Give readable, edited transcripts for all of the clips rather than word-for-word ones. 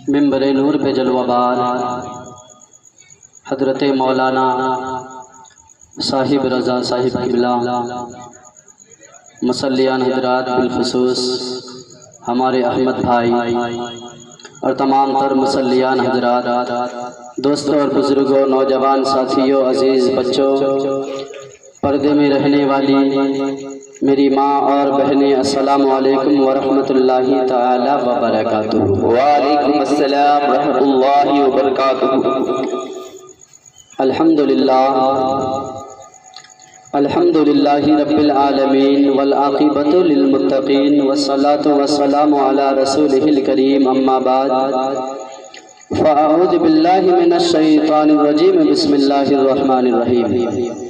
منبر نور پہ جلوہ بار حضرت مولانا صاحب رضا صاحب قبلہ، مصلیان حضرات بالخصوص ہمارے احمد بھائی اور تمام تر مصلیان حضرات، دوستوں اور بزرگوں، نوجوان ساتھیوں، عزیز بچوں، پردے میں رہنے والی میری ماں اور بہنیں، السلام علیکم ورحمۃ اللہ تعالی وبرکاتہ۔ وعلیکم السلام ورحمۃ اللہ وبرکاتہ۔ الحمدللہ رب العالمین والعاقبۃ للمتقین والصلاة والسلام علی رسولہ الکریم، اما بعد فاعوذ باللہ من الشیطان الرجیم، بسم اللہ الرحمن الرحیم۔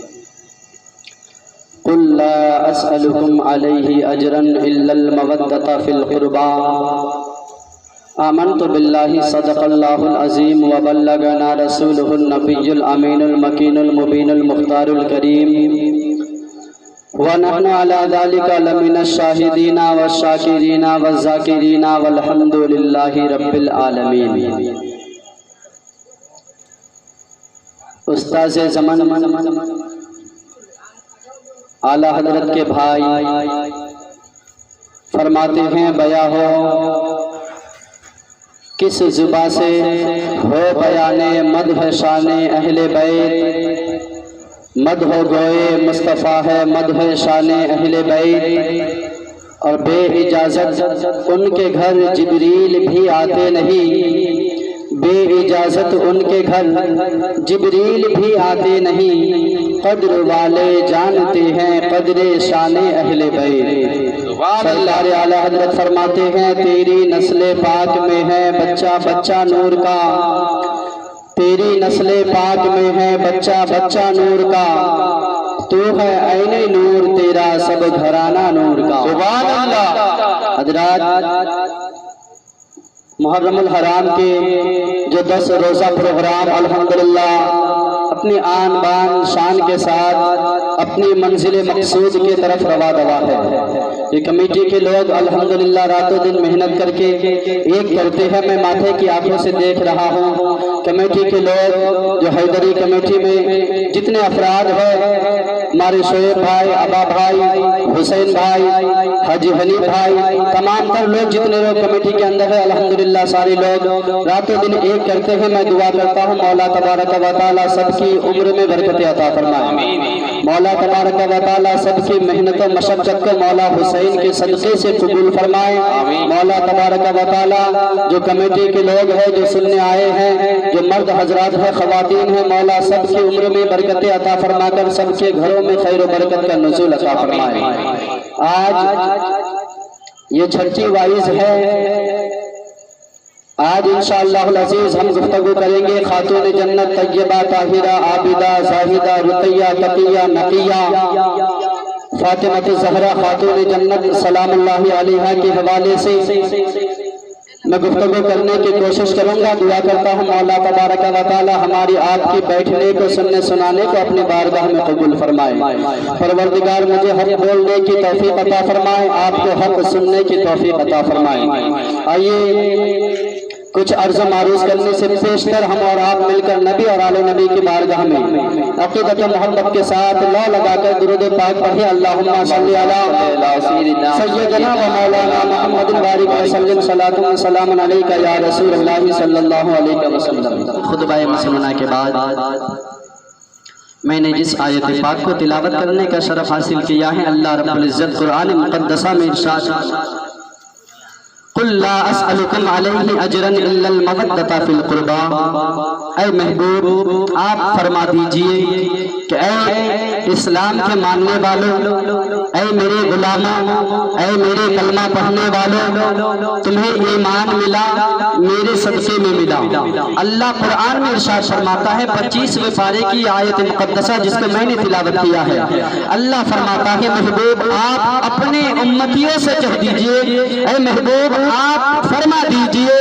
قل لا اسألكم علیہ اجرا الا المودۃ فی القربى، آمنت باللہ صدق اللہ العظیم وبلغنا رسولہ النبی الامین المکین المبین المختار الکریم، ونحن علی ذلک لمن الشاہدین والشاکرین والذاکرین والحمد للہ رب العالمین۔ استاذ زمن اعلیٰ حضرت کے بھائی فرماتے ہیں، بیاں ہو کس زباں سے ہو بیان مدح شان اہل بیت، مدح گوئے مصطفیٰ ہے مدح شان اہل بیت، اور بے اجازت ان کے گھر جبریل بھی آتے نہیں، بے اجازت ان کے گھر جبریل بھی آتے نہیں، قدر والے جانتے ہیں قدر شان اہل بیت۔ سرکار اعلیٰ حضرت فرماتے ہیں، تیری نسل پاک میں ہے بچہ بچہ نور کا، تیری نسل پاک میں ہے بچہ بچہ نور کا، تو ہے عین نور تیرا سب گھرانہ نور کا۔ سبحان اللہ۔ حضرات، محرم الحرام کے جو 10 روزہ پروگرام الحمدللہ اپنی آن بان شان کے ساتھ اپنی منزل مقصود کی طرف روا دوا ہے، یہ کمیٹی کے لوگ الحمدللہ راتوں دن محنت کر کے ایک کرتے ہیں، میں ماتھے کی آنکھوں سے دیکھ رہا ہوں۔ کمیٹی کے لوگ جو حیدری کمیٹی میں جتنے افراد ہیں، ہمارے شعیب بھائی، ابا بھائی، حسین بھائی، حاجی حنیف بھائی، تمام تر لوگ جتنے لوگ کمیٹی کے اندر ہے، الحمدللہ سارے لوگ راتوں دن ایک کرتے ہیں۔ میں دعا کرتا ہوں مولا تبارک و تعالی سب کی عمر میں برکت عطا فرمائے، مولا تبارک و تعالی سب کی محنت و مشقت کو مولا حسین کے صدقے سے قبول فرمائے، مولا تبارک و تعالی جو کمیٹی کے لوگ ہیں، جو سننے آئے ہیں، جو مرد حضرات ہیں، خواتین ہیں، مولا سب کی عمر میں برکت عطا فرما کر سب کے گھروں میں خیر و برکت کا نزول عطا فرمائے۔ آج یہ چھٹی وائز ہے، آج انشاءاللہ العزیز ہم گفتگو کریں گے خاتون جنت طیبہ طاہرہ عابدہ زاہدہ رقیہ تقیہ نقیہ فاطمہ زہرا خاتون جنت سلام اللہ علیہا کے حوالے سے میں گفتگو کرنے کی کوشش کروں گا۔ دعا کرتا ہوں مولا تبارک و تعالی ہماری آپ کی بیٹھنے کو سننے سنانے کو اپنی بارگاہ میں قبول فرمائے، پروردگار مجھے حق بولنے کی توفیق عطا فرمائے، آپ کو حق سننے کی توفیق عطا فرمائے۔ آئیے کچھ عرض معروض کرنے سے پیشتر ہم اور آپ مل کر نبی اور آل نبی کی بارگاہ میں عقیدت محبت کے ساتھ لا لگا کر درود پاک پڑھیں، اللہم صلی علی سیدنا و مولانا محمد بارک وسلم، صلاۃ و سلام علیک یا رسول اللہ صلی اللہ علیہ وسلم۔ خطبہ مسنونہ کے بعد میں نے جس آیت پاک کو تلاوت کرنے کا شرف حاصل کیا ہے، اللہ رب العزت قرآن مقدسہ میں ارشاد، قل لا اسألکم علیہ اجرا الا المودۃ فی القربى، اے محبوب آپ فرما دیجئے کہ اے اسلام کے ماننے والوں، اے میرے غلاموں، اے میرے کلمہ پڑھنے والوں، تمہیں ایمان ملا میرے صدقے میں ملا۔ اللہ قرآن میں ارشاد فرماتا ہے 25ویں پارے کی آیت مقدسہ جس کو میں نے تلاوت کیا ہے، اللہ فرماتا ہے محبوب آپ اپنے امتیوں سے کہہ دیجئے، اے محبوب آپ فرما دیجئے،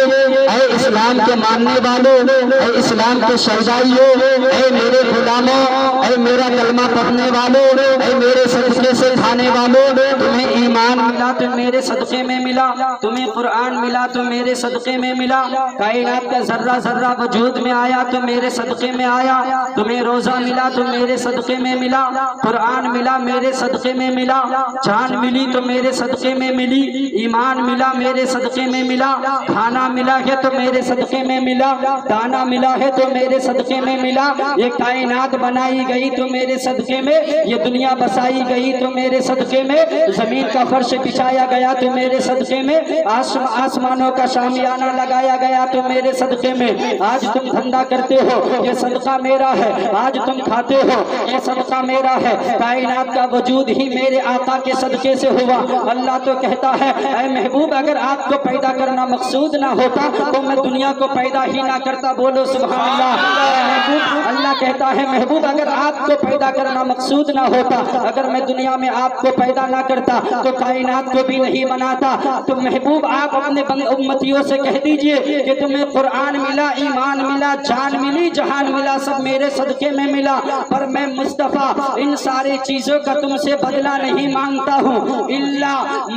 اے اسلام کے ماننے والوں، اے اسلام کے شہدائیوں، اے میرے غلاموں، اے میرا کلمہ پڑھنے والوں، اے میرے صدقے سے کھانے والوں، تمہیں ایمان ایمان ملا تو میرے صدقے میں ملا، تمہیں قرآن ملا تو میرے صدقے میں ملا، کائنات کا ذرہ ذرہ وجود میں آیا تو میرے صدقے میں آیا، تمہیں روزہ ملا تو میرے صدقے میں ملا، قرآن ملا میرے صدقے میں ملا، جان ملی تو میرے صدقے میں ملی، ایمان ملا میرے صدقے میں ملا، کھانا ملا ہے تو میرے صدقے میں ملا، دانا ملا ہے تو میرے صدقے میں ملا، یہ کائنات بنائی گئی تو میرے صدقے میں، یہ دنیا بسائی گئی تو میرے صدقے میں، زمین کا فرش بچھایا گیا تو میرے صدقے میں، آسمانوں کا شامیانہ لگایا گیا تو میرے صدقے میں، آج تم دھندا کرتے ہو یہ صدقہ میرا ہے، آج تم کھاتے ہو یہ صدقہ میرا ہے، کائنات کا وجود ہی میرے آقا کے صدقے سے ہوا۔ اللہ تو کہتا ہے اے محبوب اگر آپ کو پیدا کرنا مقصود نہ ہوتا تو میں دنیا کو پیدا ہی نہ کرتا، بولو سبحان اللہ۔ اللہ کہتا ہے محبوب اگر آپ کو پیدا کرنا مقصود نہ ہوتا، اگر میں دنیا میں آپ کو پیدا نہ کرتا تو کائنات کو بھی نہیں بناتا، تو محبوب آپ اپنے امتیوں سے کہہ دیجئے کہ تمہیں قرآن ملا، ایمان ملا، جان ملی، جہان ملا، سب میرے صدقے میں ملا، پر میں مصطفیٰ ان ساری چیزوں کا تم سے بدلہ نہیں مانگتا ہوں،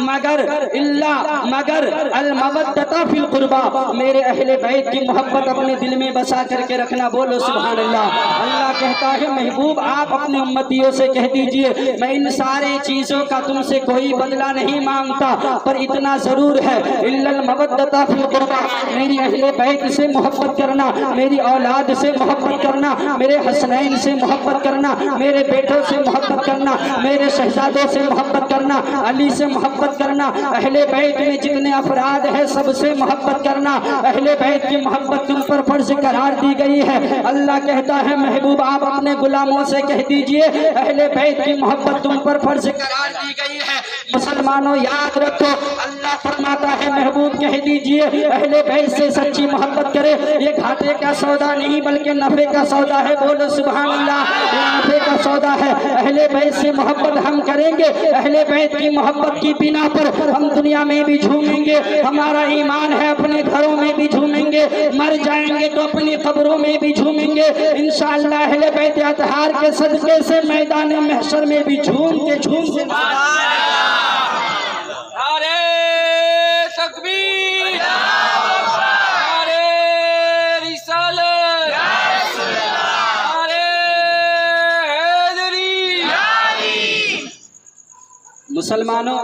مگر المودۃ فی القربہ، میرے اہل بیت کی محبت اپنے دل میں بسا کر کے رکھنا، بولو سبحان اللہ۔ اللہ کہتا ہے محبوب آپ اپنے امتیوں سے کہہ دیجئے میں ان سارے چیزوں کا تم سے کوئی بدلہ نہیں مانگتا، پر اتنا ضرور ہے الا المودۃ فی القربہ، میری اہل بیت سے محبت کرنا، میری اولاد سے محبت کرنا، میرے حسنین سے محبت کرنا، میرے بیٹوں سے محبت کرنا، میرے شہزادوں سے محبت کرنا، علی سے محبت کرنا، اہل بیت میں جتنے افراد ہیں سب سے محبت کرنا، اہل بیت کی محبت تم پر فرض قرار دی گئی ہے۔ اللہ کہتا ہے محبوب آپ اپنے غلاموں سے کہہ دیجئے اہل بیت کی محبت تم پر فرض قرار دی گئی ہے۔ مسلمانوں یاد رکھو اللہ فرماتا ہے محبوب کہہ دیجئے اہل بیت سے سچی محبت کرے، یہ گھاٹے کا سودا نہیں بلکہ نفع کا سودا ہے، بولو سبحان اللہ، یہ نفع کا سودا ہے۔ اہل بیت سے محبت ہم کریں گے، اہل بیت کی محبت کی بنا پر ہم دنیا میں بھی جھومیں گے، ہمارا ایمان ہے اپنے گھروں میں بھی جھومیں گے، مر جائیں گے تو اپنی قبروں میں بھی جھومیں گے انشاءاللہ، اہل بیت اطہار کے صدقے سے میدان محشر میں بھی جھوم کے مسلمانوں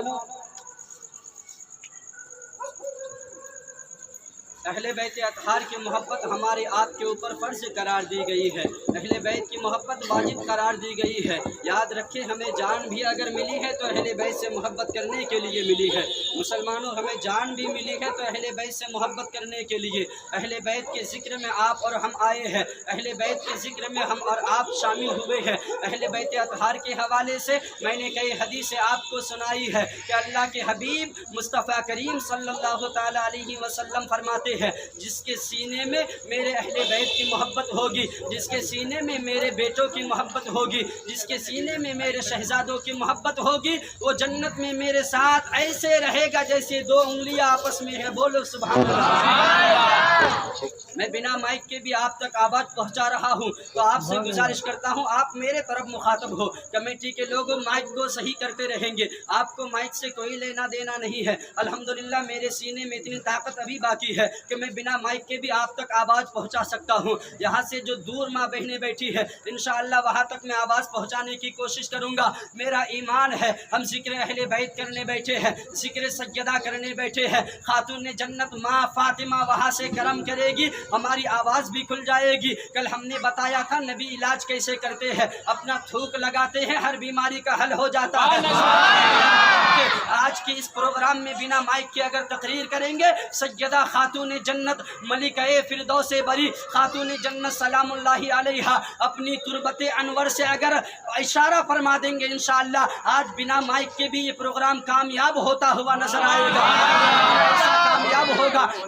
اہل بیت اطہار کی محبت ہمارے آپ کے اوپر فرض قرار دی گئی ہے، اہل بیت کی محبت واجب قرار دی گئی ہے۔ یاد رکھیں ہمیں جان بھی اگر ملی ہے تو اہل بیت سے محبت کرنے کے لیے ملی ہے، مسلمانوں ہمیں جان بھی ملی ہے تو اہل بیت سے محبت کرنے کے لیے، اہل بیت کے ذکر میں آپ اور ہم آئے ہیں، اہل بیت کے ذکر میں ہم اور آپ شامل ہوئے ہیں۔ اہل بیت اطہار کے حوالے سے میں نے کئی حدیثیں آپ کو سنائی ہے کہ اللہ کے حبیب مصطفیٰ کریم صلی اللہ تعالیٰ علیہ وسلم فرماتے ہیں جس کے سینے میں میرے اہل بیت کی محبت ہوگی، جس کے سینے میں میرے بیٹوں کی محبت ہوگی، جس کے سینے میں میرے شہزادوں کی محبت ہوگی، وہ جنت میں میرے ساتھ ایسے رہے گا جیسے دو انگلیاں آپس میں ہیں، بولو سبحان اللہ۔ میں بنا مائک کے بھی آپ تک آواز پہنچا رہا ہوں تو آپ سے گزارش کرتا ہوں آپ میرے طرف مخاطب ہو، کمیٹی کے لوگ مائک کو صحیح کرتے رہیں گے، آپ کو مائک سے کوئی لینا دینا نہیں ہے۔ الحمدللہ میرے سینے میں اتنی طاقت ابھی باقی ہے کہ میں بنا مائک کے بھی آپ تک آواز پہنچا سکتا ہوں، یہاں سے جو دور ماں بہنیں بیٹھی ہے انشاءاللہ وہاں تک میں آواز پہنچانے کی کوشش کروں گا۔ میرا ایمان ہے ہم ذکر اہل بیت کرنے بیٹھے ہیں، ذکر سیدہ کرنے بیٹھے ہیں، خاتون جنت ماں فاطمہ وہاں سے کرم کرے گی، ہماری آواز بھی کھل جائے گی۔ کل ہم نے بتایا تھا نبی علاج کیسے کرتے ہیں، اپنا تھوک لگاتے ہیں ہر بیماری کا حل ہو جاتا ہے۔ آج کے اس پروگرام میں بنا مائک کے اگر تقریر کریں گے سیدہ خاتون جنت ملکہ فردوس بری خاتون جنت سلام اللہ علیہا اپنی تربت انور سے اگر اشارہ فرما دیں گے انشاءاللہ آج بنا مائک کے بھی یہ پروگرام کامیاب ہوتا ہوا نظر آئے گا، ایسا کامیاب ہوگا۔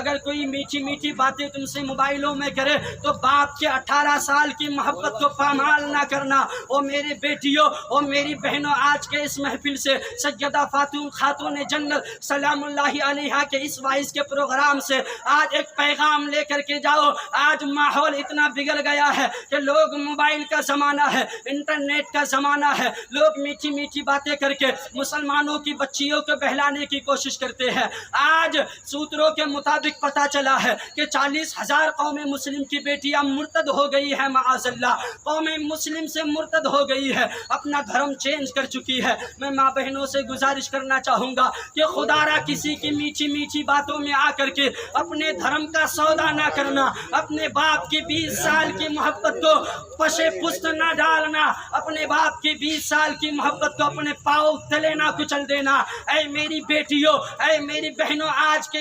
اگر کوئی میٹھی میٹھی باتیں تم سے موبائلوں میں کرے تو باپ کے 18 سال کی محبت کو پامال نہ کرنا. او میرے بیٹیوں، او میری بہنوں، آج کے اس محفل سے سیدہ خاتون جنت سلام اللہ علیہا کے اس وائس کے پروگرام سے آج ایک پیغام لے کر کے جاؤ. آج ماحول اتنا بگڑ گیا ہے کہ لوگ موبائل کا زمانہ ہے، انٹرنیٹ کا زمانہ ہے، لوگ میٹھی میٹھی باتیں کر کے مسلمانوں کی بچیوں کو بہلانے کی کوشش کرتے ہیں. آج سوتروں کے مطابق پتہ چلا ہے کہ 40,000 قوم مسلم کی بیٹیاں مرتد ہو گئی ہے. معاذ اللہ، قوم مسلم سے مرتد ہو گئی ہے، اپنا دھرم چینج کر چکی ہے. میں ماں بہنوں سے گزارش کرنا چاہوں گا کہ خدا را کسی کی میٹھی میٹھی باتوں میں آ کر کے اپنے دھرم کا سودا نہ کرنا، اپنے باپ کی 20 سال کی محبت کو پشے پست نہ ڈالنا، اپنے باپ کی 20 سال کی محبت کو اپنے پاؤں تلے نہ کچل دینا. اے میری بیٹیوں، اے میری بہنوں، آج کے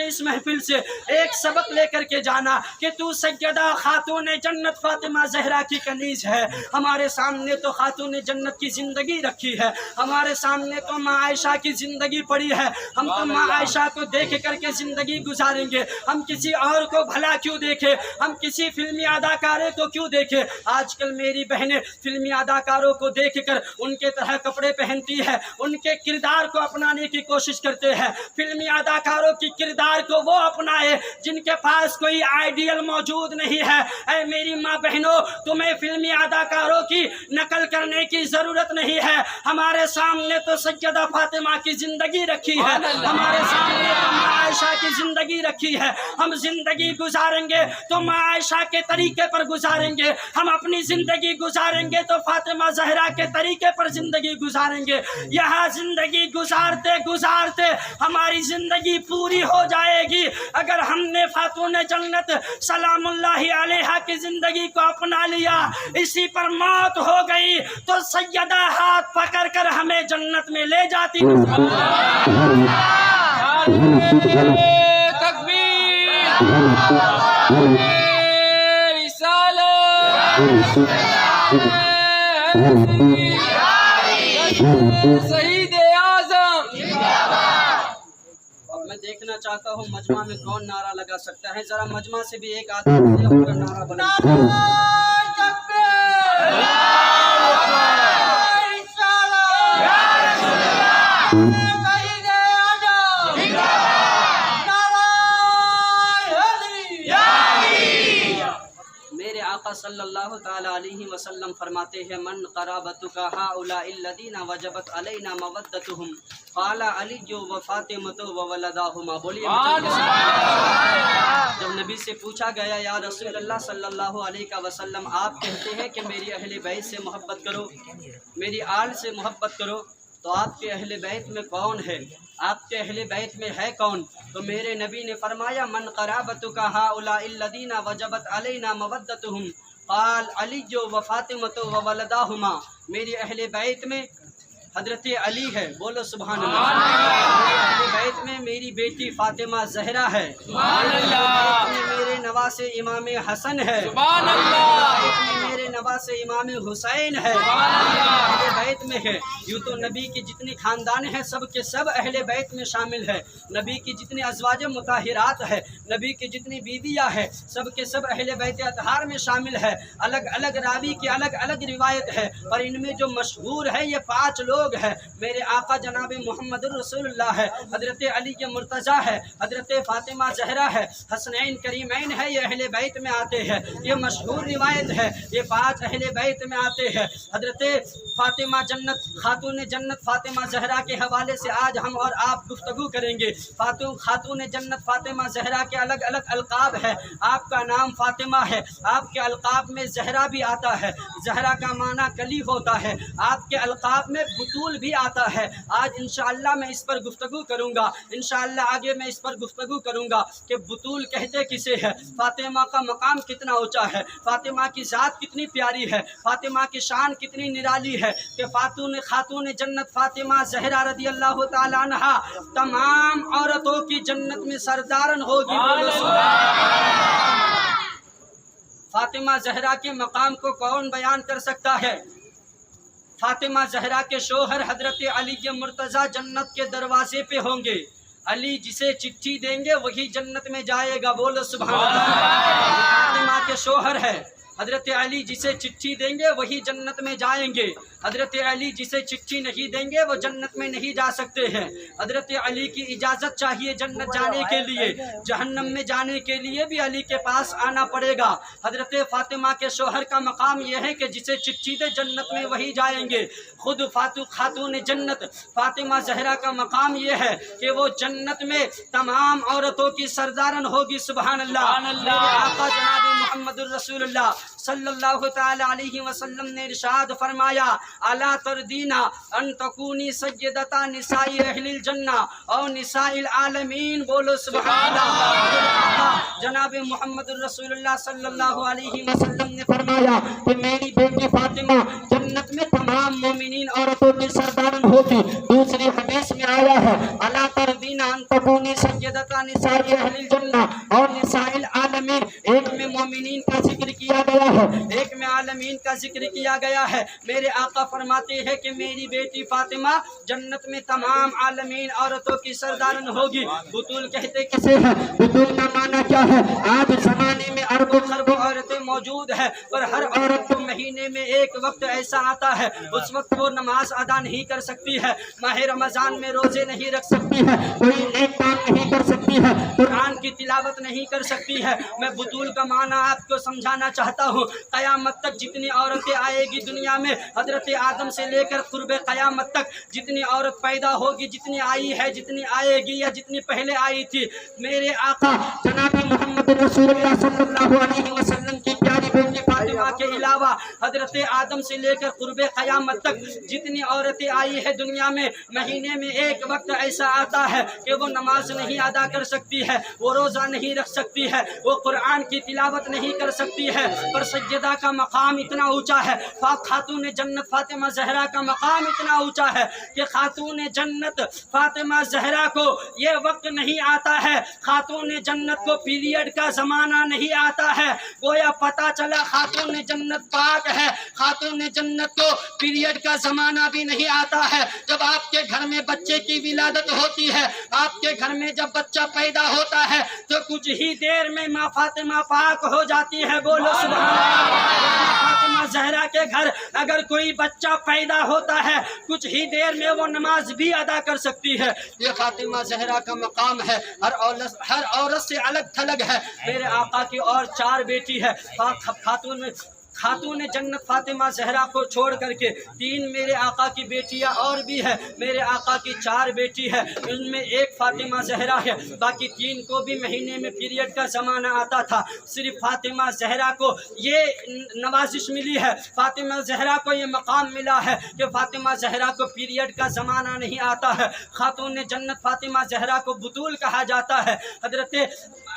اس محفل سے ایک سبق لے کر کے جانا کہ تو سیدہ خاتون جنت فاطمہ زہرا کی کنیز ہے. ہمارے سامنے تو خاتون جنت کی زندگی رکھی ہے، ہمارے سامنے تو ماں عائشہ کی زندگی پڑی ہے. ہم تو ماں عائشہ کو دیکھ کر کے زندگی گزاریں گے، ہم کسی اور کو بھلا کیوں دیکھیں، ہم کسی فلمی اداکارے کو کیوں دیکھیں. آج کل میری بہنیں فلمی اداکاروں کو دیکھ کر ان کے طرح کپڑے پہنتی ہے، ان کے کردار کو اپنانے کی کوشش کرتے ہیں. فلمی اداکاروں کی کردار کو وہ اپنائے جن کے پاس کوئی آئیڈیل موجود نہیں ہے. اے میری ماں بہنوں، تمہیں فلمی اداکاروں کی نقل کرنے کی ضرورت نہیں ہے. ہمارے سامنے تو سیدہ فاطمہ کی زندگی رکھی ہے، ہمارے سامنے تو ماں عائشہ کی زندگی رکھی ہے. ہم زندگی گزاریں گے تو ماں عائشہ کے طریقے پر گزاریں گے، ہم اپنی زندگی گزاریں گے تو فاطمہ زہرا کے طریقے پر زندگی گزاریں گے. یہاں زندگی گزارتے گزارتے ہماری زندگی پوری ہو جائے گی اگر ہم نے خاتون جنت سلام اللہ علیہا کی زندگی کو اپنا لیا. اسی پر موت ہو گئی تو سیدہ ہاتھ پکڑ کر ہمیں جنت میں لے جاتی. شہید اعظم. اب میں دیکھنا چاہتا ہوں مجمع میں کون نعرہ لگا سکتا ہے. ذرا مجمع سے بھی ایک آدمی اپنا نعرہ بنا. میرے آقا صلی اللہ تعالی علیہ وسلم فرماتے ہیں من قرابتک ہؤلاء الذین وجبت علینا مودتهم قال علی و فاطمۃ و ولداہما. بولیے. جب نبی سے پوچھا گیا یا رسول اللہ صلی اللہ علیہ وسلم آپ کہتے ہیں کہ میری اہل بیت سے محبت کرو، میری آل سے محبت کرو، تو آپ کے اہل بیت میں کون ہے، آپ کے اہل بیت میں ہے کون؟ تو میرے نبی نے فرمایا من قرابتک ہؤلاء الذین وجبت علینا مودتهم قال علی و فاطمۃ و ولداہما. میری اہل بیت میں حضرت علی ہے. بولو سبحان اللہ. میرے اہل بیت میں میری بیٹی فاطمہ زہرا ہے. میرے نواسے امام حسن ہے. میرے نواسے امام حسین ہے. اہل بیت میں ہے. یوں تو نبی کی جتنی خاندان ہیں سب کے سب اہل بیت میں شامل ہے. نبی کی جتنی ازواج مطہرات ہے، نبی کی جتنی بیویاں ہیں، سب کے سب اہل بیت اطہار میں شامل ہے. الگ الگ راوی کی الگ الگ روایت ہے، اور ان میں جو مشہور ہے یہ 5 لوگ ہے. میرے آقا جناب محمد رسول اللہ ہے، حضرت علی مرتضیٰ ہے، حضرت فاطمہ زہرا ہے، حسنین کریمین ہے. یہ اہل بیت میں آتے ہیں، یہ مشہور روایت ہے. یہ 5 اہل بیت میں آتے ہیں. حضرت فاطمہ خاتون جنت فاطمہ زہرا کے حوالے سے آج ہم اور آپ گفتگو کریں گے. خاتون جنت فاطمہ زہرا کے الگ الگ القاب ہے. آپ کا نام فاطمہ ہے، آپ کے القاب میں زہرا بھی آتا ہے. زہرا کا معنی کلی ہوتا ہے. آپ کے القاب میں بطول بھی آتا ہے. آج انشاءاللہ میں اس پر گفتگو کروں گا. انشاءاللہ آگے میں اس پر گفتگو کروں گا کہ بطول کہتے کسے ہے، فاطمہ کا مقام کتنا اونچا ہے، فاطمہ کی ذات کتنی پیاری ہے، فاطمہ کی شان کتنی نرالی ہے کہ خاتون جنت فاطمہ زہرا رضی اللہ تعالیٰ عنہا تمام عورتوں کی جنت میں سردارن ہوگی. فاطمہ زہرا کے مقام کو کون بیان کر سکتا ہے؟ فاطمہ زہرا کے شوہر حضرت علی مرتضیٰ جنت کے دروازے پہ ہوں گے. علی جسے چٹھی دیں گے وہی جنت میں جائے گا، بولو سبحان اللہ۔ فاطمہ کے شوہر ہے، حضرت علی جسے چٹھی دیں گے وہی جنت میں جائیں گے، حضرت علی جسے چٹھی نہیں دیں گے وہ جنت میں نہیں جا سکتے ہیں۔ حضرت علی کی اجازت چاہیے جنت جانے کے لیے، جہنم میں جانے کے لیے بھی علی کے پاس آنا پڑے گا۔ حضرت فاطمہ کے شوہر کا مقام یہ ہے کہ جسے چٹھی دے جنت میں وہی جائیں گے۔ خود خاتون جنت فاطمہ زہرا کا مقام یہ ہے کہ وہ جنت میں تمام عورتوں کی سردارن ہوگی، سبحان اللہ۔ میرے آقا جناب محمد الرسول اللہ صلی اللہ تعالی علیہ وسلم نے ارشاد فرمایا، الا تردینا ان تکونی سیدتا نساء اہل الجنہ اور نساء العالمین، بولو سبحان اللہ۔ جناب محمد الرسول اللہ صلی اللہ علیہ وسلم نے فرمایا کہ میری بیٹی فاطمہ جنت میں تمام مومنین عورتوں کی سردارن ہوگی۔ دوسری حدیث میں آیا ہے، الا تردینا ان تکونی سیدتا نساء اہل الجنہ اور نساء العالمین، ایک میں مومنین کا ذکر کیا گیا ہے، ایک میں عالمین کا ذکر کیا گیا ہے۔ میرے آقا فرماتے ہیں کہ میری بیٹی فاطمہ جنت میں تمام عالمین عورتوں کی سردارن ہوگی۔ بطول کہتے کسے ہیں؟ بطول کا معنی کیا ہے؟ آج زمانے میں اربوں خربوں عورتیں موجود ہیں، اور ہر عورت کو مہینے میں ایک وقت ایسا آتا ہے اس وقت وہ نماز ادا نہیں کر سکتی ہے، ماہ رمضان میں روزے نہیں رکھ سکتی ہے، کوئی نیک کام نہیں کر سکتی ہے، قرآن کی تلاوت نہیں کر سکتی ہے۔ میں بطول کا معنی آپ کو سمجھانا چاہتا ہوں۔ قیامت تک جتنی عورتیں آئے گی دنیا میں، حضرت آدم سے لے کر قرب قیامت تک جتنی عورت پیدا ہوگی، جتنی آئی ہے، جتنی آئے گی یا جتنی پہلے آئی تھی، میرے آقا جناب محمد رسول اللہ صلی اللہ علیہ وسلم کی پیاری بیٹی فاطمہ کے علاوہ حضرت آدم سے لے کر قرب قیامت تک جتنی عورتیں آئی ہے دنیا میں، مہینے میں ایک وقت ایسا آتا ہے کہ وہ نماز نہیں ادا کر سکتی ہے، وہ روزہ نہیں رکھ سکتی ہے، وہ قرآن کی تلاوت نہیں کر سکتی ہے، پر سیدہ کا مقام اتنا اونچا ہے، خاتون جنت فاطمہ زہرا کا مقام اتنا اونچا ہے کہ خاتون جنت فاطمہ زہرا کو یہ وقت نہیں آتا ہے، خاتون جنت کو پیریڈ کا زمانہ نہیں آتا ہے، گویا پتہ چلا خاتون جنت پاک ہے، خاتون جنت کو پیریڈ کا زمانہ بھی نہیں آتا ہے۔ جب آپ کے گھر میں بچے کی ولادت ہوتی ہے، آپ کے گھر میں جب بچہ پیدا ہوتا ہے تو کچھ ہی دیر میں ماں فاطمہ پاک ہو جاتی ہے، بولو سبحان اللہ۔ فاطمہ زہرا کے گھر اگر کوئی بچہ پیدا ہوتا ہے کچھ ہی دیر میں وہ نماز بھی ادا کر سکتی ہے۔ یہ فاطمہ زہرا کا مقام ہے، ہر عورت سے الگ تھلگ ہے۔ میرے آقا کی اور 4 بیٹی ہے، خاتون جنت فاطمہ زہرا کو چھوڑ کر کے 3 میرے آقا کی بیٹیاں اور بھی ہیں، میرے آقا کی 4 بیٹی ہے، ان میں ایک فاطمہ زہرا ہے، باقی 3 کو بھی مہینے میں پیریڈ کا زمانہ آتا تھا، صرف فاطمہ زہرا کو یہ نوازش ملی ہے، فاطمہ زہرا کو یہ مقام ملا ہے کہ فاطمہ زہرا کو پیریڈ کا زمانہ نہیں آتا ہے۔ خاتون جنت فاطمہ زہرا کو بطول کہا جاتا ہے۔ حضرت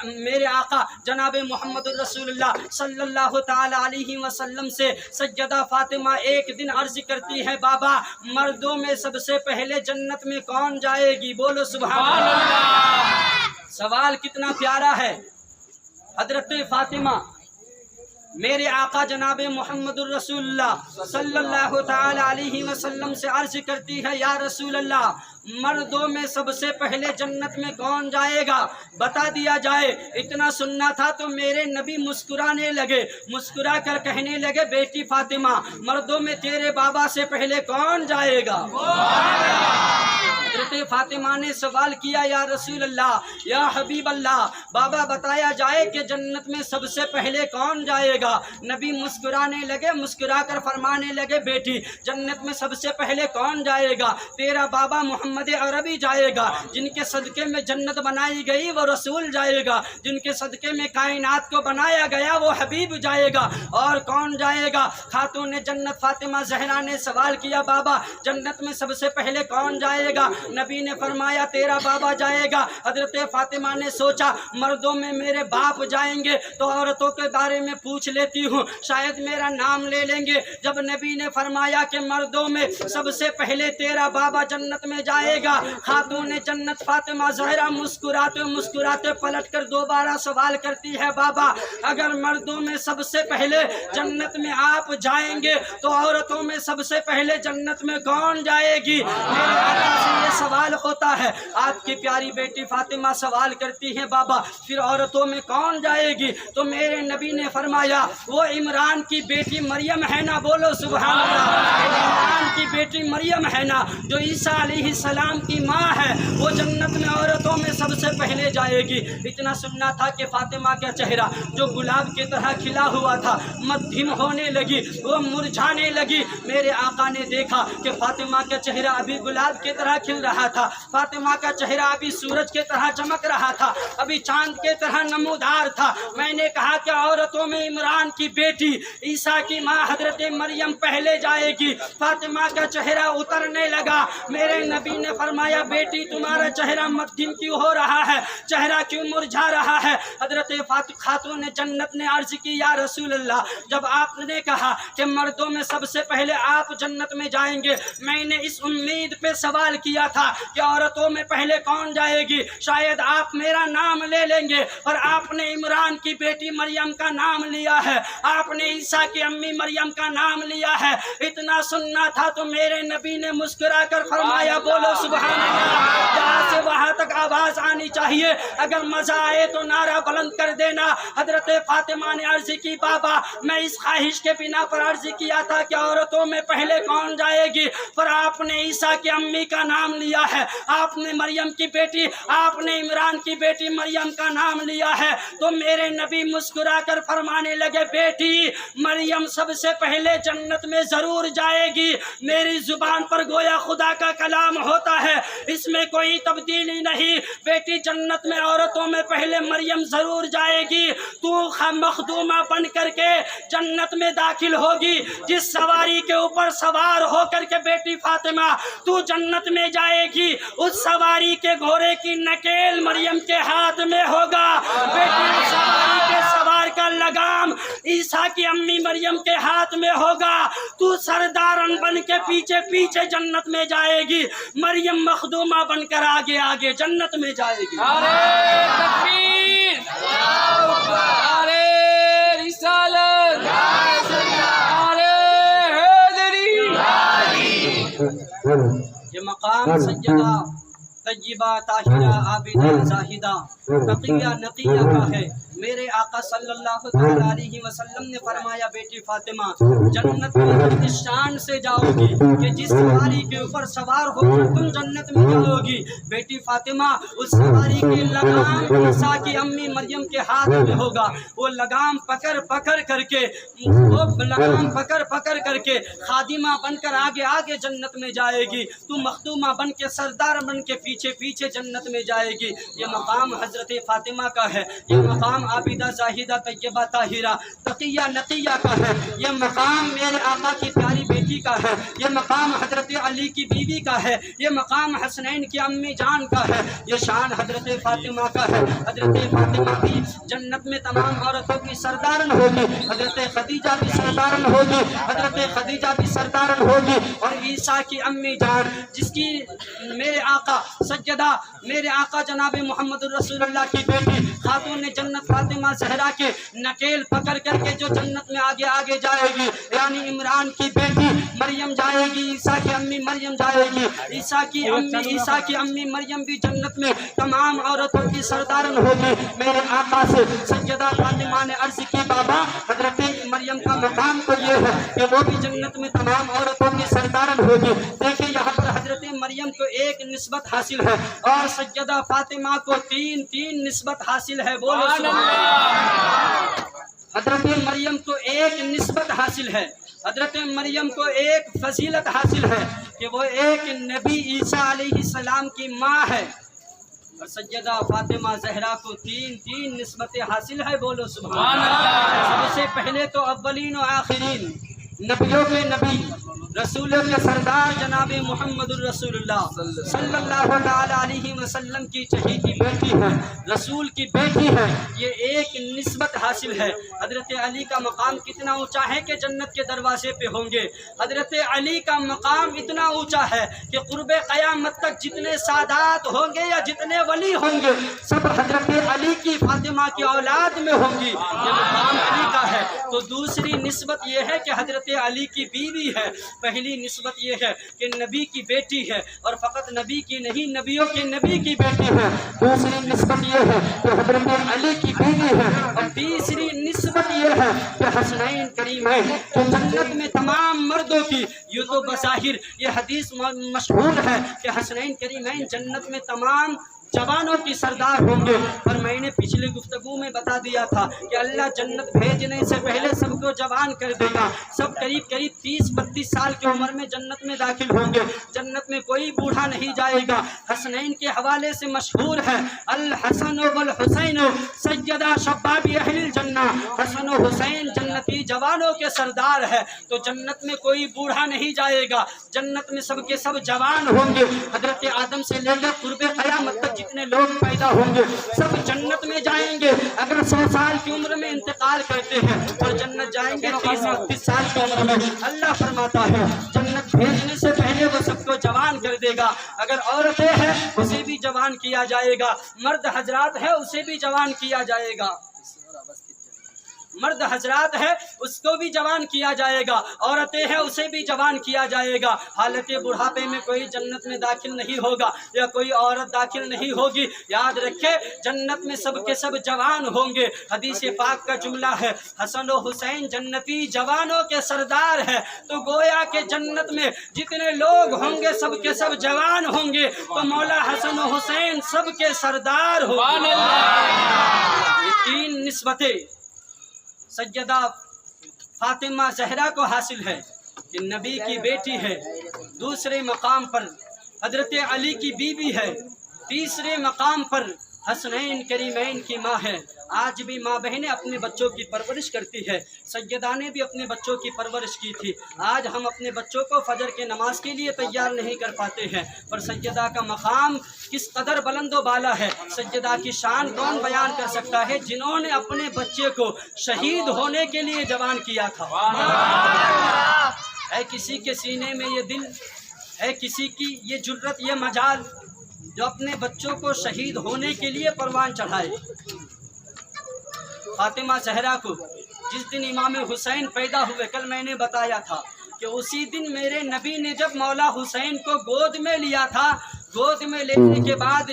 میرے آقا جناب محمد الرسول اللہ صلی اللہ تعالی علیہ وسلم سے سیدہ فاطمہ ایک دن عرض کرتی ہے، بابا مردوں میں سب سے پہلے جنت میں کون جائے گی؟ بولو سبحان اللہ۔ سوال کتنا پیارا ہے۔ حضرت فاطمہ میرے آقا جناب محمد الرسول اللہ صلی اللہ تعالی علیہ وسلم سے عرض کرتی ہے، یا رسول اللہ مردوں میں سب سے پہلے جنت میں کون جائے گا؟ بتا دیا جائے۔ اتنا سننا تھا تو میرے نبی مسکرانے لگے، مسکرا کر کہنے لگے، بیٹی فاطمہ مردوں میں تیرے بابا سے پہلے کون جائے گا؟ حضرت فاطمہ نے سوال کیا، یا رسول اللہ یا حبیب اللہ بابا بتایا جائے کہ جنت میں سب سے پہلے کون جائے گا؟ نبی مسکرانے لگے، مسکرا کر فرمانے لگے، بیٹی جنت میں سب سے پہلے کون جائے گا؟ تیرا بابا محمد عربی جائے گا، جن کے صدقے میں جنت بنائی گئی وہ رسول جائے گا، جن کے صدقے میں کائنات کو بنایا گیا وہ حبیب جائے گا، اور کون جائے گا؟ خاتون جنت فاطمہ زہرا نے سوال کیا، بابا جنت میں سب سے پہلے کون جائے گا؟ نبی نے فرمایا تیرا بابا جائے گا۔ حضرت فاطمہ نے سوچا مردوں میں میرے باپ جائیں گے تو عورتوں کے بارے میں پوچھ لیتی ہوں، شاید میرا نام لے لیں گے۔ جب نبی نے فرمایا کہ مردوں میں سب سے پہلے تیرا بابا جنت میں جائے گا، خاتون جنت فاطمہ زہرا مسکراتے مسکراتے پلٹ کر دوبارہ سوال کرتی ہے، بابا اگر مردوں میں سب سے پہلے جنت میں آپ جائیں گے تو عورتوں میں سب سے پہلے جنت میں کون جائے گی؟ میرے آقا سے یہ سوال ہوتا ہے. آپ کی پیاری بیٹی فاطمہ سوال کرتی ہے بابا پھر عورتوں میں کون جائے گی؟ تو میرے نبی نے فرمایا وہ عمران کی بیٹی مریم ہے نا، بولو سبحان اللہ. عمران کی بیٹی مریم ہے نا جو عیسیٰ علیہ السلام کی ماں ہے، وہ جنت میں عورتوں میں سب سے پہلے جائے گی. اتنا سننا تھا کہ فاطمہ کا چہرہ جو گلاب کی طرح کھلا ہوا تھا مدھم ہونے لگی، وہ مرجھانے لگی. میرے آقا نے دیکھا کہ فاطمہ کا چہرہ ابھی گلاب کی طرح کھل رہا تھا، فاطمہ کا چہرہ ابھی سورج کی طرح چمک رہا تھا، ابھی چاند کی طرح نمودار تھا. میں نے کہا کہ عورتوں میں عمران کی بیٹی عیسیٰ کی ماں حضرت مریم پہلے جائے گی. فاطمہ کا چہرہ اترنے لگا. میرے نبی نے فرمایا بیٹی تمہارا چہرہ مدھم کیوں ہو رہا ہے، چہرہ کیوں مرجھا رہا ہے؟ حضرت خاتون جنت نے عرض کی یا رسول اللہ جب آپ نے کہا کہ مردوں میں سب سے پہلے آپ جنت میں جائیں گے، میں نے اس امید پہ سوال کیا تھا کہ عورتوں میں پہلے کون جائے گی، شاید آپ میرا نام لے لیں گے. اور آپ نے عمران کی بیٹی مریم کا نام لیا ہے، آپ نے عیسیٰ کی امی مریم کا نام لیا ہے. اتنا سننا تھا تو میرے نبی نے مسکرا کر فرمایا بولو سبحان اللہ. جہاں سے وہاں تک آواز آنی چاہیے، اگر مزہ آئے تو نعرہ بلند کر دینا. حضرت فاطمہ نے عرض کی بابا میں اس خواہش کے بنا پر عرض کیا تھا کہ عورتوں میں پہلے کون جائے گی، پر آپ نے عیسیٰ کی امی کا نام لیا ہے، آپ نے مریم کی بیٹی، آپ نے عمران کی بیٹی مریم کا نام لیا ہے. تو میرے نبی مسکرا کر فرمانے لگے بیٹی مریم سب سے پہلے جنت میں ضرور جائے گی. میری زبان پر گویا خدا کا کلام ہوتا ہے، اس میں کوئی تبدیلی نہیں. بیٹی جنت میں عورتوں میں پہلے مریم ضرور جائے گی. تو مخدومہ بن کر کے جنت میں داخل ہوگی. جس سواری کے اوپر سوار ہو کر کے بیٹی فاطمہ تو جنت میں جائے گی، اس سواری کے گھوڑے کی نکیل مریم کے ہاتھ میں ہوگا. بیٹی اس سواری کے سوار کا لگام عیسیٰ کی امی مریم کے ہاتھ میں ہوگا. تو سردارن بن کے پیچھے پیچھے جنت میں جائے گی، مریم مخدومہ بن کر آگے آگے جنت میں جائے گی. نعرے تکبیر، نعرے رسالت، نعرے حیدری. یہ مقام سیدہ طیبہ طاہرہ عابدہ زاہدہ تقیہ نقیہ کا ہے. میرے آقا صلی اللہ تعالیٰ علیہ وسلم نے فرمایا بیٹی فاطمہ جنت میں اس شان سے جاؤ گی کہ جس سواری کے اوپر سوار ہو کر تم جنت میں جاؤ گی. بیٹی فاطمہ اس سواری کی لگام عیسیٰ کی امی مریم کے ہاتھ میں ہوگا. وہ لگام پکڑ کر کے خادمہ بن کر آگے آگے جنت میں جائے گی. تو مخدومہ بن کے سردار بن کے پیچھے پیچھے جنت میں جائے گی. یہ مقام حضرت فاطمہ کا ہے، یہ مقام عابدہ زاہدہ طیبہ طاہرہ تقیہ نقیہ کا ہے، یہ مقام میرے آقا کی پیاری بیٹی کا ہے، یہ مقام حضرت علی کی بیوی کا ہے، یہ مقام حسنین کی امی جان کا ہے، یہ شان حضرت فاطمہ کا ہے. حضرت فاطمہ بھی جنت میں تمام عورتوں کی سردارن ہوگی. حضرت خدیجہ بھی سردارن ہوگی، حضرت خدیجہ بھی سردارن ہوگی. اور عیسیٰ کی امی جان جس کی میرے آقا سجدہ میرے آقا جناب محمد رسول اللہ کی بیٹی خاتون جنت فاطمہ زہرا کے نکیل پکڑ کر کے جو جنت میں آگے آگے جائے گی، یعنی عمران کی بیٹی مریم جائے گی، عیسیٰ کی امی مریم جائے گی. عیسیٰ کی امی مریم بھی جنت میں تمام عورتوں کی سردارن ہوگی. میرے آقا سے سیدہ فاطمہ نے عرض کی بابا حضرت مریم کا مقام تو یہ ہے کہ وہ بھی جنت میں تمام عورتوں کی سردارن ہوگی. دیکھیں یہاں پر حضرت مریم کو ایک نسبت حاصل ہے اور سیدہ فاطمہ کو تین نسبت حاصل ہے. بولو سبحان اللہ. حضرت مریم کو ایک نسبت حاصل ہے، حضرت مریم کو ایک فضیلت حاصل ہے کہ وہ ایک نبی عیسیٰ علیہ السلام کی ماں ہے. اور سیدہ فاطمہ زہرا کو تین نسبتیں حاصل ہے. بولو سبحان اللہ. سب سے پہلے تو اولین و آخرین، نبیوں کے نبی، رسولوں کے سردار جناب محمد الرسول اللہ صلی اللہ تعالیٰ علیہ وسلم کی چہیتی بیٹی ہے، رسول کی بیٹی ہے. یہ ایک نسبت حاصل ہے. حضرت علی کا مقام کتنا اونچا ہے کہ جنت کے دروازے پہ ہوں گے. حضرت علی کا مقام اتنا اونچا ہے کہ قرب قیامت تک جتنے سادات ہوں گے یا جتنے ولی ہوں گے سب حضرت علی کی فاطمہ کی اولاد میں ہوں گی. یہ مقام علی کا ہے. تو دوسری نسبت یہ ہے کہ حضرت علی کی بیوی ہے، پہلی نسبت یہ ہے کہ نبی کی بیٹی ہے، اور فقط نبی کی نہیں، نبیوں کے نبی کی بیٹی ہے۔ دوسری نسبت یہ ہے کہ حضرت علی کی بیوی ہے، اور تیسری نسبت یہ ہے کہ حسنین کریمین تو جنت میں تمام مردوں کی، یوں تو بظاہر یہ حدیث مشہور ہے کہ حسنین کریمین جنت میں تمام جوانوں کی سردار ہوں گے، اور میں نے پچھلی گفتگو میں بتا دیا تھا کہ اللہ جنت بھیجنے سے پہلے سب کو جوان کر دے گا، سب قریب 30-32 سال کی عمر میں جنت میں داخل ہوں گے، جنت میں کوئی بوڑھا نہیں جائے گا۔ حسنین کے حوالے سے مشہور ہے الحسن والحسین سیدہ شباب اہل الجنہ، حسن و حسین جنتی جوانوں کے سردار ہے، تو جنت میں کوئی بوڑھا نہیں جائے گا، جنت میں سب کے سب جوان ہوں گے۔ حضرت آدم سے لے کر قرب قیامت تک جتنے لوگ پیدا ہوں گے سب جنت میں جائیں گے، اگر 100 سال کی عمر میں انتقال کرتے ہیں اور جنت جائیں گے 30-32 سال کی عمر میں۔ اللہ فرماتا ہے جنت بھیجنے سے پہلے وہ سب کو جوان کر دے گا، اگر عورتیں ہیں اسے بھی جوان کیا جائے گا، مرد حضرات ہے اسے بھی جوان کیا جائے گا، مرد حضرات ہے اس کو بھی جوان کیا جائے گا، عورتیں ہیں اسے بھی جوان کیا جائے گا۔ حالت بڑھاپے میں کوئی جنت میں داخل نہیں ہوگا یا کوئی عورت داخل نہیں ہوگی، یاد رکھے جنت میں سب کے سب جوان ہوں گے۔ حدیث پاک کا جملہ ہے حسن و حسین جنتی جوانوں کے سردار ہے، تو گویا کہ جنت میں جتنے لوگ ہوں گے سب کے سب جوان ہوں گے، تو مولا حسن و حسین سب کے سردار ہوں گے۔ یہ 3 نسبتیں سیدہ فاطمہ زہرا کو حاصل ہے کہ نبی کی بیٹی ہے، دوسرے مقام پر حضرت علی کی بیوی ہے، تیسرے مقام پر حسنین کریمین کی ماں ہے۔ آج بھی ماں بہنیں اپنے بچوں کی پرورش کرتی ہے، سیدہ نے بھی اپنے بچوں کی پرورش کی تھی۔ آج ہم اپنے بچوں کو فجر کے نماز کے لیے تیار نہیں کر پاتے ہیں، پر سیدہ کا مقام کس قدر بلند و بالا ہے، سیدہ کی شان کون بیان کر سکتا ہے، جنہوں نے اپنے بچے کو شہید ہونے کے لیے جوان کیا تھا۔ ہے کسی کے سینے میں یہ دل، ہے کسی کی یہ جرت، یہ مجال جو اپنے بچوں کو شہید ہونے کے لیے پروان چڑھائے۔ فاطمہ زہرا کو جس دن امام حسین پیدا ہوئے، کل میں نے بتایا تھا کہ اسی دن میرے نبی نے جب مولا حسین کو گود میں لیا تھا، گود میں لینے کے بعد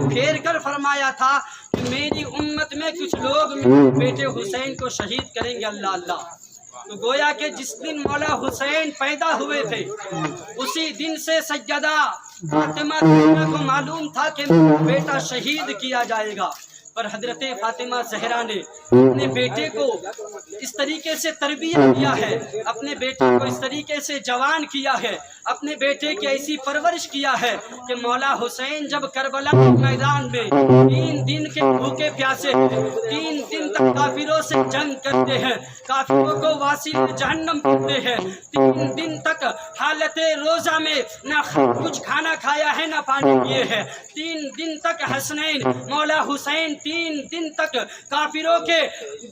پھیر کر فرمایا تھا کہ میری امت میں کچھ لوگ میرے بیٹے حسین کو شہید کریں گے، اللہ اللہ۔ تو گویا کہ جس دن مولا حسین پیدا ہوئے تھے اسی دن سے سیدہ فاطمہ زہرا کو معلوم تھا کہ میرا بیٹا شہید کیا جائے گا، پر حضرت فاطمہ زہرا نے اپنے بیٹے کو اس طریقے سے تربیت کیا ہے، اپنے بیٹے کو اس طریقے سے جوان کیا ہے، اپنے بیٹے کی ایسی پرورش کیا ہے کہ مولا حسین جب کربلا کے میدان میں 3 دن کے بھوکے پیاسے 3 دن تک کافروں سے جنگ کرتے ہیں، کافروں کو واصل جہنم کرتے ہیں، 3 دن تک حالت روزہ میں نہ کچھ کھانا کھایا ہے نہ پانی پیے ہے، 3 دن تک حسنین مولا حسین 3 دن تک کافروں کے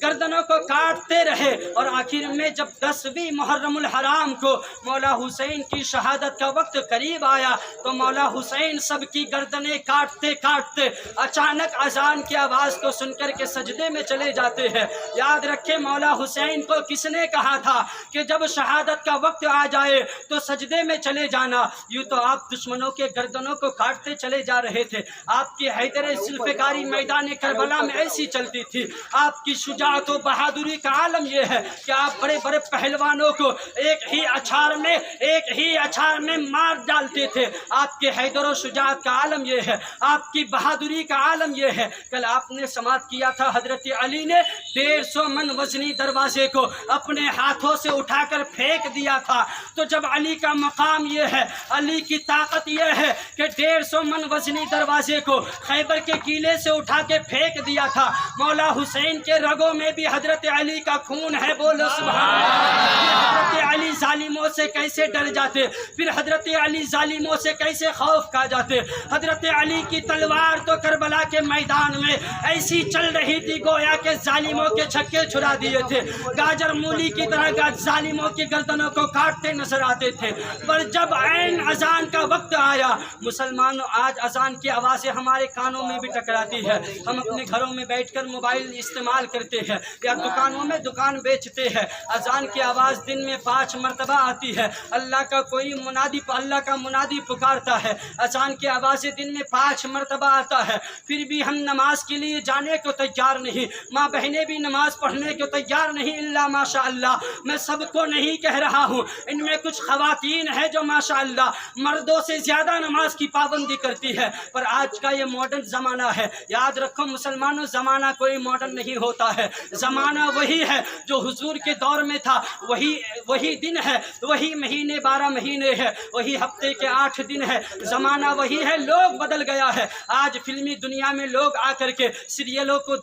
گردنوں کو کاٹتے رہے، اور آخر میں جب 10ویں محرم الحرام کو مولا حسین کی شہادت کا وقت قریب آیا تو مولا حسین سب کی گردنیں کاٹتے کاٹتے اچانک اذان کی آواز کو سن کر کے سجدے میں چلے جاتے ہیں۔ یاد رکھے مولا حسین کو کس نے کہا تھا کہ جب شہادت کا وقت آ جائے تو سجدے میں چلے جانا، یوں تو آپ دشمنوں کے گردنوں کو کاٹتے چلے جا رہے تھے، آپ کی حیدر ذوالفقاری میدان کربلا میں ایسی چلتی تھی، آپ کی شجاعت و بہادری کا عالم یہ ہے کہ آپ بڑے بڑے پہلوانوں کو ایک ہی اچھار میں مار ڈالتے تھے، آپ کے حیدر و شجاعت کا عالم یہ ہے، آپ کی بہادری کا عالم یہ ہے۔ کل آپ نے سماعت کیا تھا حضرت علی نے 150 من وزنی دروازے کو اپنے ہاتھوں سے اٹھا کر پھینک دیا تھا، تو جب علی کا مقام یہ ہے، علی کی طاقت یہ ہے کہ 150 من وزنی دروازے کو خیبر کے قلعے سے اٹھا کے پھینک دیا تھا، مولا حسین کے رگوں میں بھی حضرت علی کا خون ہے، بولو سبحان اللہ۔ حضرت علی ظالموں سے کیسے ڈر جاتے، پھر حضرت علی ظالموں سے کیسے خوف کھا جاتے۔ حضرت علی کی تلوار تو کربلا کے میدان میں ایسی چل رہی تھی گویا کہ ظالموں کے چھکے چھڑا دیے تھے، گاجر مولی کی طرح ظالموں کی گردنوں کو کاٹتے نظر آتے تھے۔ پر جب عین اذان کا وقت آیا، مسلمانوں آج اذان کی آوازیں ہمارے کانوں میں بھی ٹکراتی ہے، ہم اپنے گھروں میں بیٹھ کر موبائل استعمال کرتے ہیں یا دکانوں میں دکان بیچتے ہیں، اذان کی آواز دن میں 5 مرتبہ آتی ہے، اللہ کا منادی پکارتا ہے، اذان کی آوازیں دن میں 5 مرتبہ آتا ہے، پھر بھی ہم نماز کے لیے جانے کو تیار نہیں، ماں بہنیں بھی نماز پڑھنے کو تیار نہیں، اللہ ماشاء اللہ۔ میں سب کو نہیں کہہ رہا ہوں، ان میں کچھ خواتین ہیں جو ماشاء اللہ مردوں سے زیادہ نماز کی پابندی کرتی ہے، پر آج کا یہ ماڈرن زمانہ ہے۔ یاد رکھو مسلمانوں، زمانہ کوئی ماڈرن نہیں ہوتا ہے، زمانہ وہی ہے جو حضور کے دور میں تھا، وہی دن ہے، وہی مہینے 12 مہینے ہے، وہی ہفتے کے 8 دن ہے، زمانہ وہی ہے، لوگ بدل گیا ہے۔ آج فلمی دنیا میں لوگ آ کر کے سیریلوں کو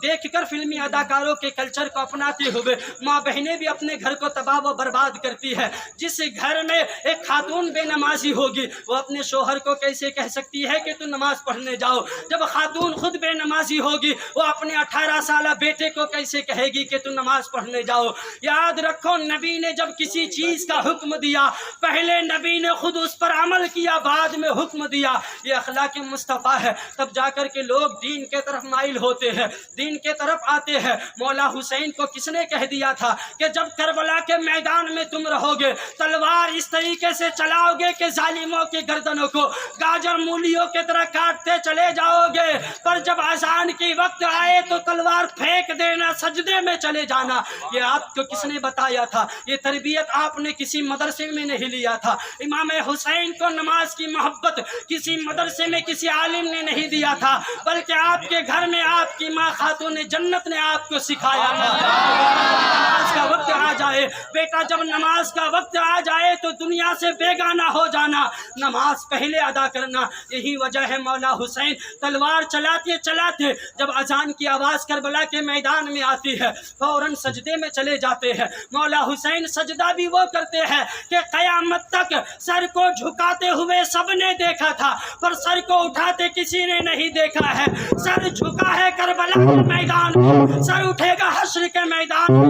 دیکھ کر فلمی اداکاروں کے کلچر کو اپناتے ہوئے ماں بہنیں بھی اپنے گھر کو تباہ و برباد کرتی ہے۔ جس گھر میں ایک خاتون بے نمازی ہوگی، وہ اپنے شوہر کو کیسے کہہ سکتی ہے کہ تو نماز پڑھنے جاؤ؟ جب خاتون خود بے نمازی ہوگی، وہ اپنے 18 سالہ بیٹے کو کیسے کہے گی کہ تو نماز پڑھنے جاؤ؟ یاد رکھو، نبی نے جب کسی چیز کا حکم دیا، پہلے نبی نے خود اس پر عمل کیا، بعد میں حکم دیا۔ یہ اخلاق مصطفیٰ ہے، تب جا کر کے لوگ دین کے طرف مائل ہوتے ہیں، دین کے طرف آتے ہیں۔ مولا حسین کو کس نے کہہ دیا تھا کہ جب کربلا کے میدان میں تم رہو گے، تلوار اس طریقے سے چلاؤ گے کہ ظالموں کی گردنوں کو گاجر مولیوں کی طرح کاٹتے چلے جاؤ گے، پر جب اذان کی وقت آئے تو تلوار پھینک دینا، سجدے میں چلے جانا۔ یہ آپ کو کس نے بتایا تھا؟ یہ تربیت آپ نے کسی مدرسے میں نہیں لیا تھا۔ امام حسین کو نماز کی محبت کسی مدرسے میں کسی عالم نے نہیں دیا تھا، بلکہ آپ کے گھر میں آپ کی ماں خاتون جنت نے آپ کو سکھایا تھا۔ نماز کا وقت آ جائے بیٹا، جب نماز کا وقت آ جائے تو دنیا سے بیگانہ ہو جانا، نماز پہلے ادا کرنا۔ یہی وجہ ہے مولا حسین تلوار چلاتے چلاتے جب اذان کی آواز کربلا کے میدان میں آتی ہے، فوراً سجدے میں چلے جاتے ہیں۔ مولا حسین سجدہ بھی وہ کرتے ہیں کہ قیامت تک سر کو جھکاتے ہوئے سب نے دیکھا تھا، پر سر کو اٹھاتے کسی نے نہیں دیکھا ہے۔ سر جھکا ہے کربلا کے میدان میں، سر اٹھے گا حشر کے میدان میں۔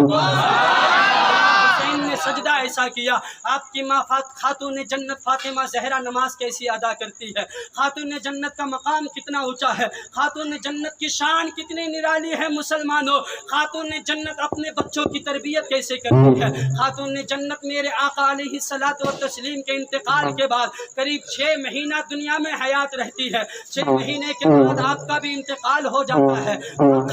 حسین نے سجدہ ایسا کیا۔ آپ کی ماں خاتون جنت فاطمہ زہرا نماز کیسی ادا کرتی ہے؟ خاتون جنت کا مقام کتنا اونچا ہے، خاتون جنت کی شان کتنی نرالی ہے۔ مسلمانوں، خاتون جنت اپنے بچوں کی تربیت کیسے کرتی ہے؟ خاتون جنت میرے آقا علیہ الصلوۃ والتسلیم کے انتقال کے بعد قریب 6 مہینہ دنیا میں حیات رہتی ہے، 6 مہینے کے بعد آپ کا بھی انتقال ہو جاتا ہے۔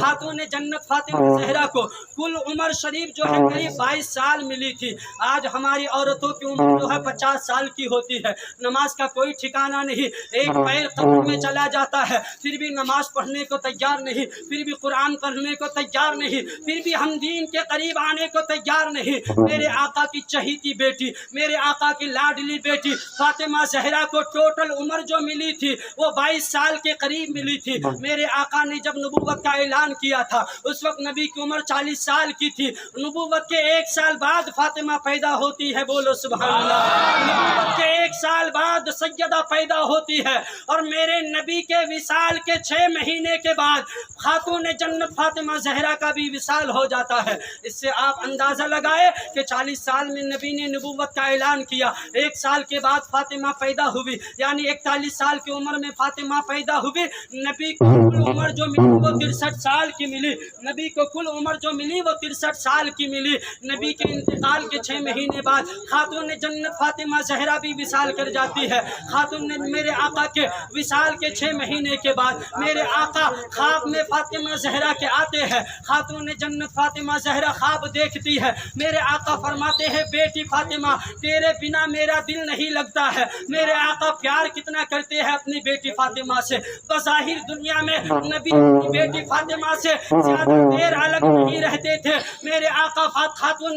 خاتون جنت فاطمہ زہرا کو کل عمر شریف جو ہے قریب 22 سال ملی تھی۔ آج ہماری عورتوں کی عمر جو ہے 50 سال کی ہوتی ہے، نماز کا کوئی ٹھکانہ نہیں، ایک پیر قبر میں چلا جاتا ہے، پھر بھی نماز پڑھنے کو تیار نہیں، پھر بھی قرآن پڑھنے کو تیار نہیں، پھر بھی ہم دین کے قریب آنے کو تیار نہیں۔ میرے آقا کی چہیتی بیٹی، میرے آقا کی لاڈلی بیٹی فاطمہ زہرا کو ٹوٹل عمر جو ملی تھی وہ 22 سال کے قریب ملی تھی۔ میرے آقا نے جب نبوت کا اعلان کیا تھا اس وقت نبی کی عمر 40 سال کی تھی۔ نبوت کے 1 سال بعد فاطمہ پیدا ہوتی ہے، بولو سبحان اللہ۔ نبوت کے 1 سال بعد سیدہ پیدا ہوتی ہے، اور میرے نبی کے وصال کے 6 مہینے کے بعد خاتون جنت فاطمہ زہرا کا بھی وصال ہو جاتا ہے۔ اس سے آپ اندازہ لگائے کہ 40 سال میں نبی نے نبوت کا اعلان کیا، 1 سال کے بعد فاطمہ پیدا ہوئی، یعنی 41 سال کی عمر میں فاطمہ پیدا ہوئی۔ نبی کو کل عمر جو ملی وہ 63 سال کی ملی، نبی کو کل عمر جو ملی وہ 63 سال کی ملی۔ نبی کے انتقال کے 6 مہینے بعد خاتون جنت فاطمہ زہرا بھی وصال کر جاتی ہے۔ خاتون نے میرے آقا کے وصال کے 6 مہینے کے بعد میرے آقا خواب میں فاطمہ زہرا کے آتے ہیں۔ خاتون جنت فاطمہ زہرا خواب دیکھتی ہے، میرے آقا فرماتے ہیں بیٹی فاطمہ تیرے بنا میرا دل نہیں لگتا ہے۔ میرے آقا پیار کتنا کرتے ہیں اپنی بیٹی فاطمہ سے، بظاہر دنیا میں نبی اپنی بیٹی فاطمہ سے زیادہ دیر الگ نہیں رہتے تھے۔ میرے آقا خاتون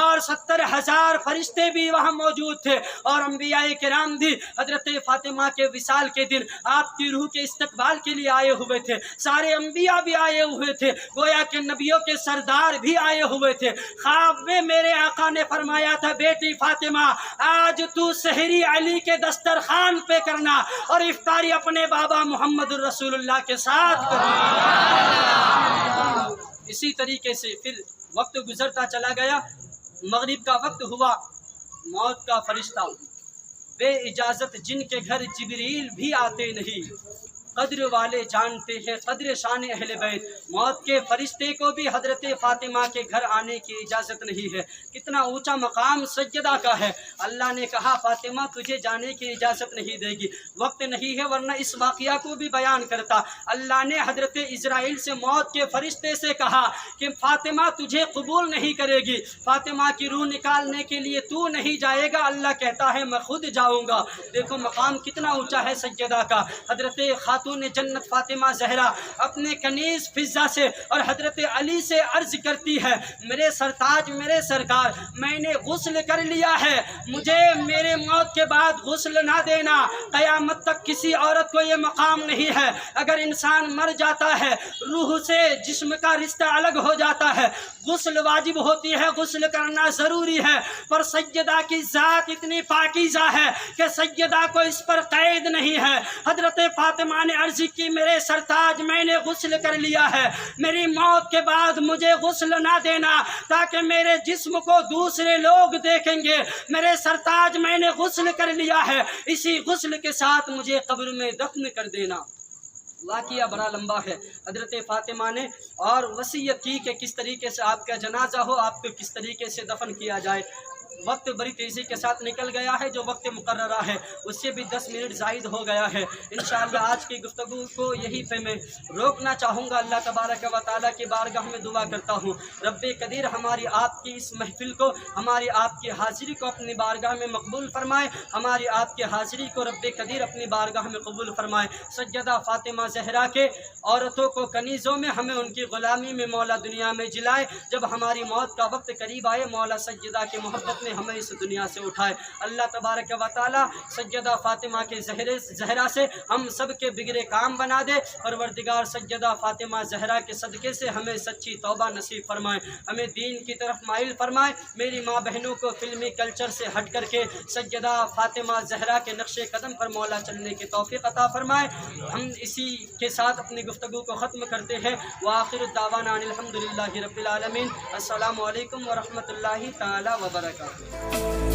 اور 70,000 فرشتے بھی وہاں موجود تھے، اور انبیاء کرام بھی حضرت فاطمہ کے وصال کے دن آپ کی روح کے استقبال کے لیے آئے ہوئے تھے، سارے انبیاء بھی آئے ہوئے تھے، گویا کہ نبیوں کے سردار بھی آئے ہوئے تھے۔ خواب میں میرے آقا نے فرمایا تھا، بیٹی فاطمہ آج تو سحری علی کے دسترخوان پہ کرنا اور افطاری اپنے بابا محمد الرسول اللہ کے ساتھ کرنا۔ اسی طریقے سے پھر وقت گزرتا چلا گیا، مغرب کا وقت ہوا، موت کا فرشتہ بے اجازت جن کے گھر جبریل بھی آتے نہیں، قدر والے جانتے ہیں قدر شان اہل بیت، موت کے فرشتے کو بھی حضرت فاطمہ کے گھر آنے کی اجازت نہیں ہے۔ کتنا اونچا مقام سیدہ کا ہے، اللہ نے کہا فاطمہ تجھے جانے کی اجازت نہیں دے گی، وقت نہیں ہے ورنہ اس واقعہ کو بھی بیان کرتا۔ اللہ نے حضرت اسرائیل سے موت کے فرشتے سے کہا کہ فاطمہ تجھے قبول نہیں کرے گی، فاطمہ کی روح نکالنے کے لیے تو نہیں جائے گا، اللہ کہتا ہے میں خود جاؤں گا۔ دیکھو مقام کتنا اونچا ہے سیدہ کا۔ حضرت خاتون جنت فاطمہ زہرا اپنے کنیز فضہ سے اور حضرت علی سے عرض کرتی ہے، میرے سرتاج میرے سرکار میں نے غسل کر لیا ہے، مجھے میرے موت کے بعد غسل نہ دینا، قیامت تک کسی عورت کو یہ مقام نہیں ہے۔ اگر انسان مر جاتا ہے روح سے جسم کا رشتہ الگ ہو جاتا ہے، غسل واجب ہوتی ہے، غسل کرنا ضروری ہے، پر سیدہ کی ذات اتنی پاکیزہ ہے کہ سیدہ کو اس پر قید نہیں ہے۔ حضرت فاطمہ نے عرض کی، میرے سرتاج میں نے غسل کر لیا ہے، میری موت کے بعد مجھے غسل نہ دینا تاکہ میرے جسم کو دوسرے لوگ دیکھیں گے، میرے سرتاج میں نے غسل کر لیا ہے، اسی غسل کے ساتھ مجھے قبر میں دفن کر دینا۔ واقعہ بڑا لمبا ہے۔ حضرت فاطمہ نے اور وصیت کی کہ کس طریقے سے آپ کا جنازہ ہو، آپ کو کس طریقے سے دفن کیا جائے۔ وقت بڑی تیزی کے ساتھ نکل گیا ہے، جو وقت مقررہ ہے اس سے بھی 10 منٹ زائد ہو گیا ہے۔ انشاءاللہ آج کی گفتگو کو یہی پہ میں روکنا چاہوں گا۔ اللہ تبارک و تعالیٰ کی بارگاہ میں دعا کرتا ہوں، رب قدیر ہماری آپ کی اس محفل کو، ہماری آپ کی حاضری کو اپنی بارگاہ میں مقبول فرمائے، ہماری آپ کی حاضری کو رب قدیر اپنی بارگاہ میں قبول فرمائے۔ سیدہ فاطمہ زہرا کے عورتوں کو کنیزوں میں ہمیں ان کی غلامی میں مولا دنیا میں جلائے، جب ہماری موت کا وقت قریب آئے مولا سیدہ کی محبت میں ہمیں اس دنیا سے اٹھائے۔ اللہ تبارک و تعالی سیدہ فاطمہ کے زہرا سے ہم سب کے بگڑے کام بنا دے، پروردگار سیدہ فاطمہ زہرا کے صدقے سے ہمیں سچی توبہ نصیب فرمائے، ہمیں دین کی طرف مائل فرمائے۔ میری ماں بہنوں کو فلمی کلچر سے ہٹ کر کے سیدہ فاطمہ زہرا کے نقش قدم پر مولا چلنے کی توفیق عطا فرمائے۔ ہم اسی کے ساتھ اپنی گفتگو کو ختم کرتے ہیں۔ وآخر دعوانا الحمدللہ رب العالمین۔ السلام علیکم ورحمۃ اللہ تعالی وبرکاتہ۔